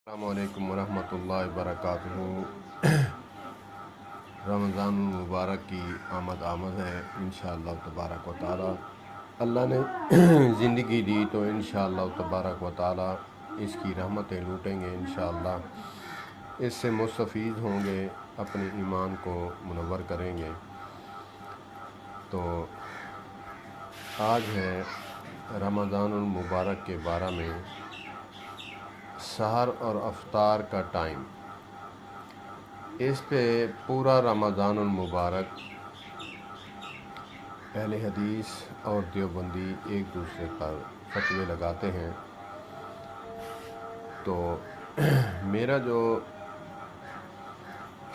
السلام علیکم ورحمۃ اللہ وبرکاتہ۔ رمضان المبارک کی آمد ہے انشاءاللہ تبارک و تعالی۔ اللہ نے زندگی دی تو انشاءاللہ تبارک و تعالی اس کی رحمتیں لوٹیں گے انشاءاللہ، اس سے مستفید ہوں گے، اپنے ایمان کو منور کریں گے۔ تو آج ہے رمضان المبارک کے بارے میں سحر اور افطار کا ٹائم۔ اس پہ پورا رمضان المبارک اہل حدیث اور دیوبندی ایک دوسرے پر فتوے لگاتے ہیں۔ تو میرا جو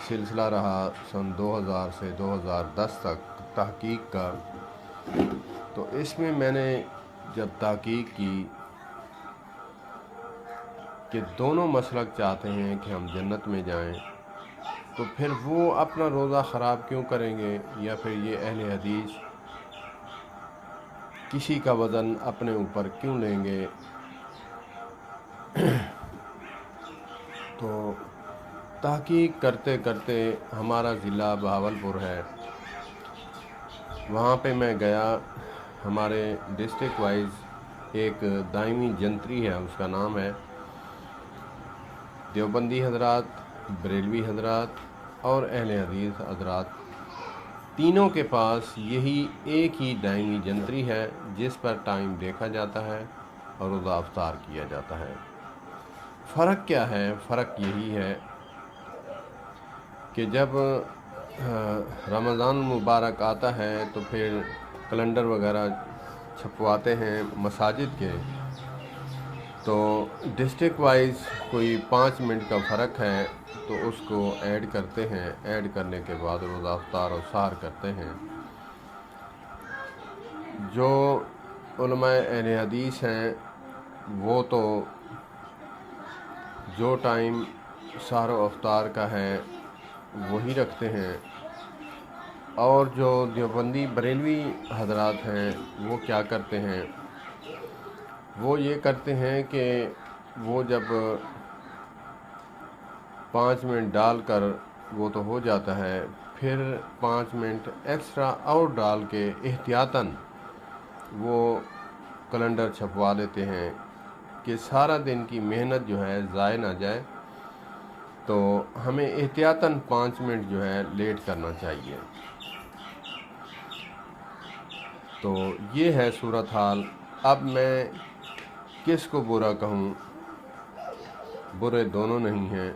سلسلہ رہا سن 2000 سے 2010 تک تحقیق کا، تو اس میں میں نے جب تحقیق کی کہ دونوں مسلک چاہتے ہیں کہ ہم جنت میں جائیں، تو پھر وہ اپنا روزہ خراب کیوں کریں گے، یا پھر یہ اہل حدیث کسی کا وزن اپنے اوپر کیوں لیں گے۔ تو تحقیق کرتے کرتے ہمارا ضلع بہاولپور ہے، وہاں پہ میں گیا۔ ہمارے ڈسٹرکٹ وائز ایک دائمی جنتری ہے، اس کا نام ہے دیوبندی حضرات، بریلوی حضرات اور اہل حدیث حضرات، تینوں کے پاس یہی ایک ہی دائمی جنتری ہے جس پر ٹائم دیکھا جاتا ہے اور روزہ افطار کیا جاتا ہے۔ فرق کیا ہے؟ فرق یہی ہے کہ جب رمضان المبارک آتا ہے تو پھر کیلنڈر وغیرہ چھپواتے ہیں مساجد کے، تو ڈسٹرکٹ وائز کوئی 5 منٹ کا فرق ہے تو اس کو ایڈ کرتے ہیں، ایڈ کرنے کے بعد روزہ افطار اور سحر کرتے ہیں۔ جو علماء اہل حدیث ہیں وہ تو جو ٹائم سحر و افطار کا ہے وہی رکھتے ہیں، اور جو دیوبندی بریلوی حضرات ہیں وہ کیا کرتے ہیں، وہ یہ کرتے ہیں کہ وہ جب 5 منٹ ڈال کر وہ تو ہو جاتا ہے، پھر 5 منٹ ایکسٹرا اور ڈال کے احتیاطاً وہ کیلنڈر چھپوا لیتے ہیں کہ سارا دن کی محنت جو ہے ضائع نہ جائے، تو ہمیں احتیاطاً 5 منٹ جو ہے لیٹ کرنا چاہیے۔ تو یہ ہے صورتحال۔ اب میں کس کو برا کہوں؟ برے دونوں نہیں ہیں،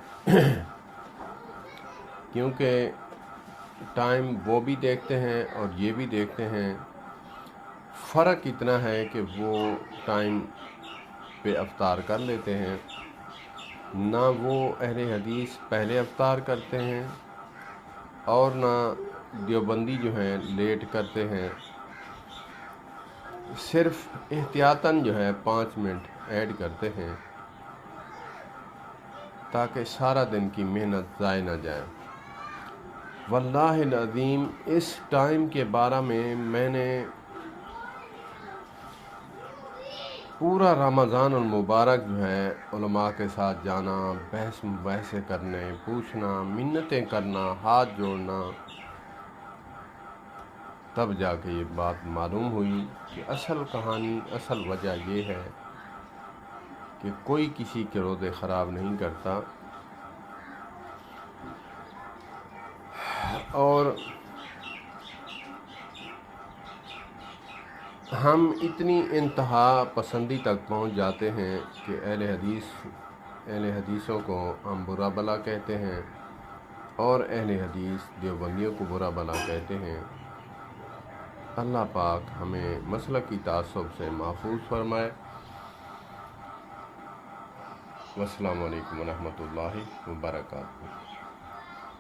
کیونکہ ٹائم وہ بھی دیکھتے ہیں اور یہ بھی دیکھتے ہیں۔ فرق اتنا ہے کہ وہ ٹائم پہ افطار کر لیتے ہیں، نہ وہ اہل حدیث پہلے افطار کرتے ہیں اور نہ دیوبندی جو ہیں لیٹ کرتے ہیں، صرف احتیاطاً جو ہے 5 منٹ ایڈ کرتے ہیں تاکہ سارا دن کی محنت ضائع نہ جائے۔ واللہ العظیم اس ٹائم کے بارے میں نے پورا رمضان المبارک جو ہے علماء کے ساتھ جانا، بحث مباحثے کرنے، پوچھنا، منتیں کرنا، ہاتھ جوڑنا، تب جا کے یہ بات معلوم ہوئی کہ اصل کہانی، اصل وجہ یہ ہے کہ کوئی کسی کے روزے خراب نہیں کرتا، اور ہم اتنی انتہا پسندی تک پہنچ جاتے ہیں کہ اہل حدیثوں کو ہم برا بلا کہتے ہیں اور اہل حدیث دیوبندیوں کو برا بلا کہتے ہیں۔ اللہ پاک ہمیں مسلکی تعصب سے محفوظ فرمائے۔ والسلام علیکم ورحمۃ اللہ وبرکاتہ۔